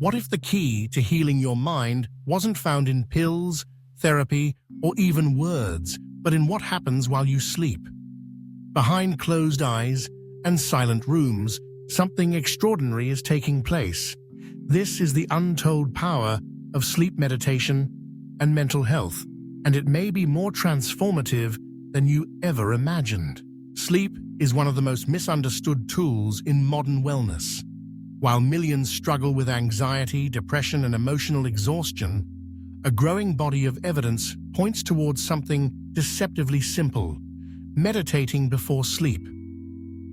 What if the key to healing your mind wasn't found in pills, therapy, or even words, but in what happens while you sleep? Behind closed eyes and silent rooms, something extraordinary is taking place. This is the untold power of sleep meditation and mental health, and it may be more transformative than you ever imagined. Sleep is one of the most misunderstood tools in modern wellness. While millions struggle with anxiety, depression, and emotional exhaustion, a growing body of evidence points towards something deceptively simple: meditating before sleep.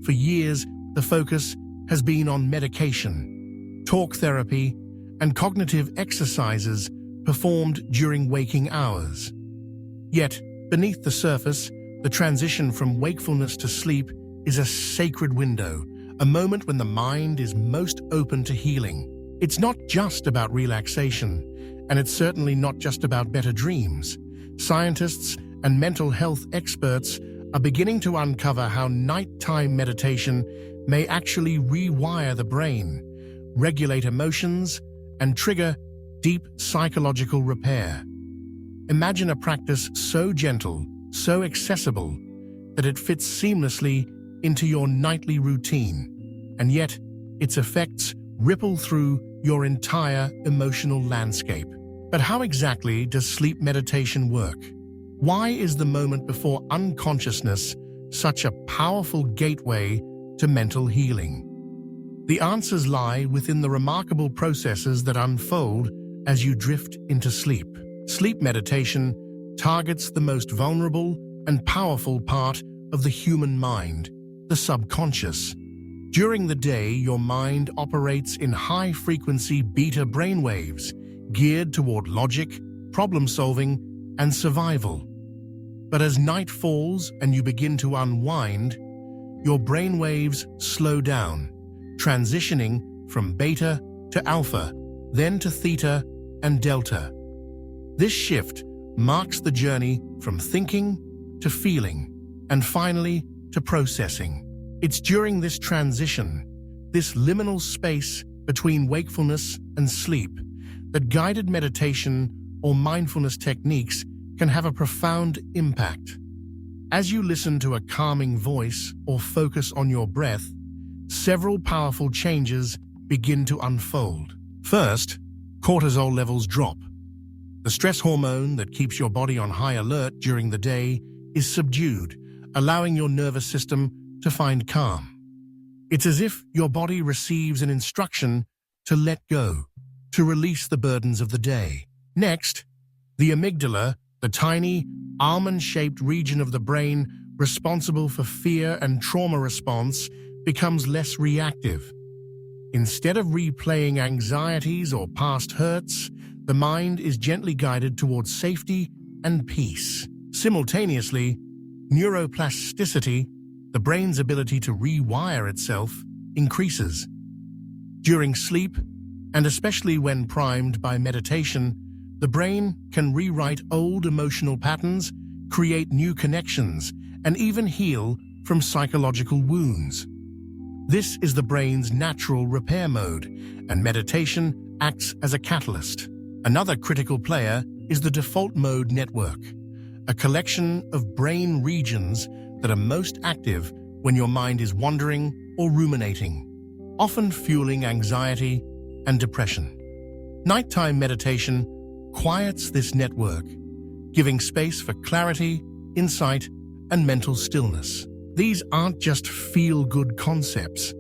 For years, the focus has been on medication, talk therapy, and cognitive exercises performed during waking hours. Yet, beneath the surface, the transition from wakefulness to sleep is a sacred window, a moment when the mind is most open to healing. It's not just about relaxation, and it's certainly not just about better dreams. Scientists and mental health experts are beginning to uncover how nighttime meditation may actually rewire the brain, regulate emotions, and trigger deep psychological repair. Imagine a practice so gentle, so accessible, that it fits seamlessly into your nightly routine, and yet its effects ripple through your entire emotional landscape. But how exactly does sleep meditation work? Why is the moment before unconsciousness such a powerful gateway to mental healing? The answers lie within the remarkable processes that unfold as you drift into sleep. Sleep meditation targets the most vulnerable and powerful part of the human mind, the subconscious. During the day, your mind operates in high-frequency beta brainwaves, geared toward logic, problem-solving, and survival. But as night falls and you begin to unwind, your brainwaves slow down, transitioning from beta to alpha, then to theta and delta. This shift marks the journey from thinking to feeling, and finally to processing. It's during this transition, this liminal space between wakefulness and sleep, that guided meditation or mindfulness techniques can have a profound impact. As you listen to a calming voice or focus on your breath, several powerful changes begin to unfold. First, cortisol levels drop. The stress hormone that keeps your body on high alert during the day is subdued, allowing your nervous system to find calm. It's as if your body receives an instruction to let go, to release the burdens of the day. Next, the amygdala, the tiny, almond-shaped region of the brain responsible for fear and trauma response, becomes less reactive. Instead of replaying anxieties or past hurts, the mind is gently guided towards safety and peace. Simultaneously, neuroplasticity, the brain's ability to rewire itself, increases. During sleep, and especially when primed by meditation, the brain can rewrite old emotional patterns, create new connections, and even heal from psychological wounds. This is the brain's natural repair mode, and meditation acts as a catalyst. Another critical player is the default mode network, a collection of brain regions that are most active when your mind is wandering or ruminating, often fueling anxiety and depression. Nighttime meditation quiets this network, giving space for clarity, insight, and mental stillness. These aren't just feel-good concepts.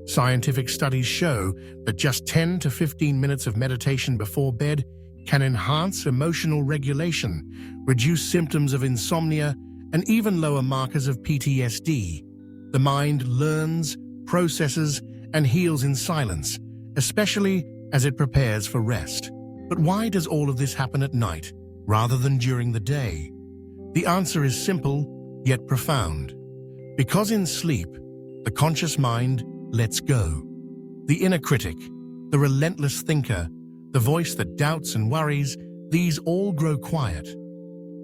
Scientific studies show that just 10 to 15 minutes of meditation before bed can enhance emotional regulation, reduce symptoms of insomnia, and even lower markers of PTSD. The mind learns, processes, and heals in silence, especially as it prepares for rest. But why does all of this happen at night, rather than during the day? The answer is simple, yet profound. Because in sleep, the conscious mind lets go. The inner critic, the relentless thinker, the voice that doubts and worries, these all grow quiet.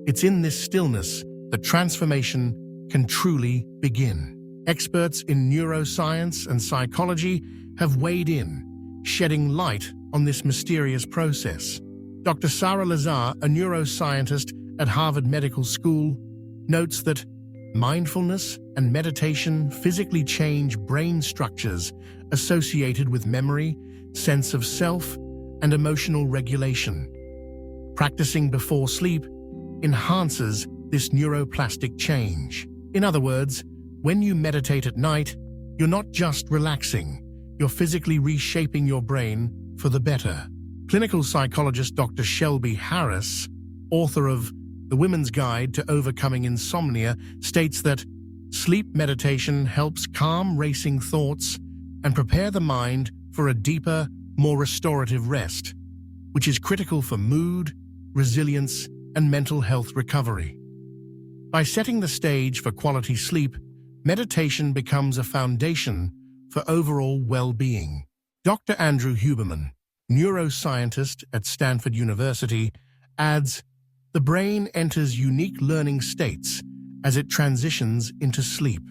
It's in this stillness that transformation can truly begin. Experts in neuroscience and psychology have weighed in, shedding light on this mysterious process. Dr. Sarah Lazar, a neuroscientist at Harvard Medical School, notes that mindfulness and meditation physically change brain structures associated with memory, sense of self, and emotional regulation. Practicing before sleep enhances this neuroplastic change. In other words, when you meditate at night, you're not just relaxing, you're physically reshaping your brain for the better. Clinical psychologist Dr. Shelby Harris, author of The Women's Guide to Overcoming Insomnia, states that sleep meditation helps calm racing thoughts and prepare the mind for a deeper, more restorative rest, which is critical for mood, resilience, and mental health recovery. By setting the stage for quality sleep, meditation becomes a foundation for overall well-being. Dr. Andrew Huberman, neuroscientist at Stanford University, adds, the brain enters unique learning states as it transitions into sleep.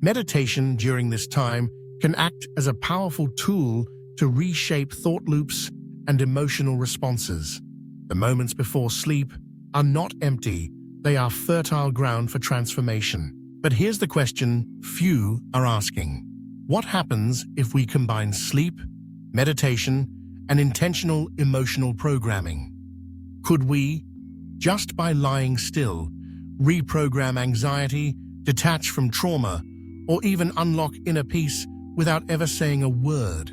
Meditation during this time can act as a powerful tool to reshape thought loops and emotional responses. The moments before sleep are not empty, they are fertile ground for transformation. But here's the question few are asking. What happens if we combine sleep, meditation, and intentional emotional programming? Could we, just by lying still, reprogram anxiety, detach from trauma, or even unlock inner peace without ever saying a word?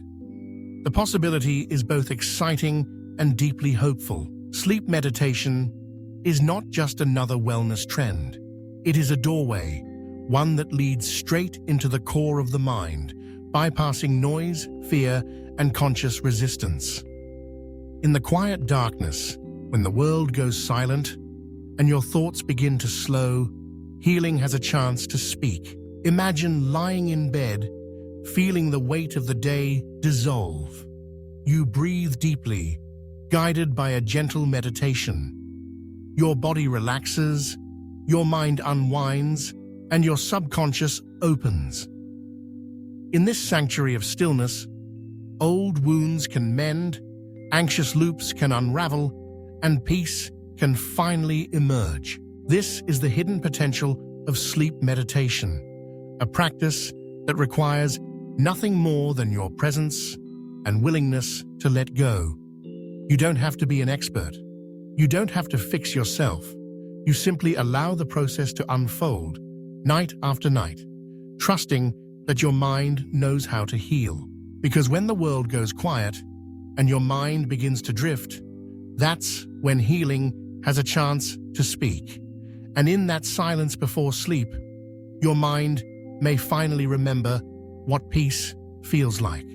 The possibility is both exciting and deeply hopeful. Sleep meditation is not just another wellness trend. It is a doorway, one that leads straight into the core of the mind, bypassing noise, fear, and conscious resistance. In the quiet darkness, when the world goes silent and your thoughts begin to slow, healing has a chance to speak. Imagine lying in bed, feeling the weight of the day dissolve. You breathe deeply, guided by a gentle meditation. Your body relaxes, your mind unwinds, and your subconscious opens. In this sanctuary of stillness, old wounds can mend, anxious loops can unravel, and peace can finally emerge. This is the hidden potential of sleep meditation, a practice that requires nothing more than your presence and willingness to let go. You don't have to be an expert. You don't have to fix yourself. You simply allow the process to unfold, night after night, trusting that your mind knows how to heal. Because when the world goes quiet and your mind begins to drift, that's when healing has a chance to speak. And in that silence before sleep, your mind may finally remember what peace feels like.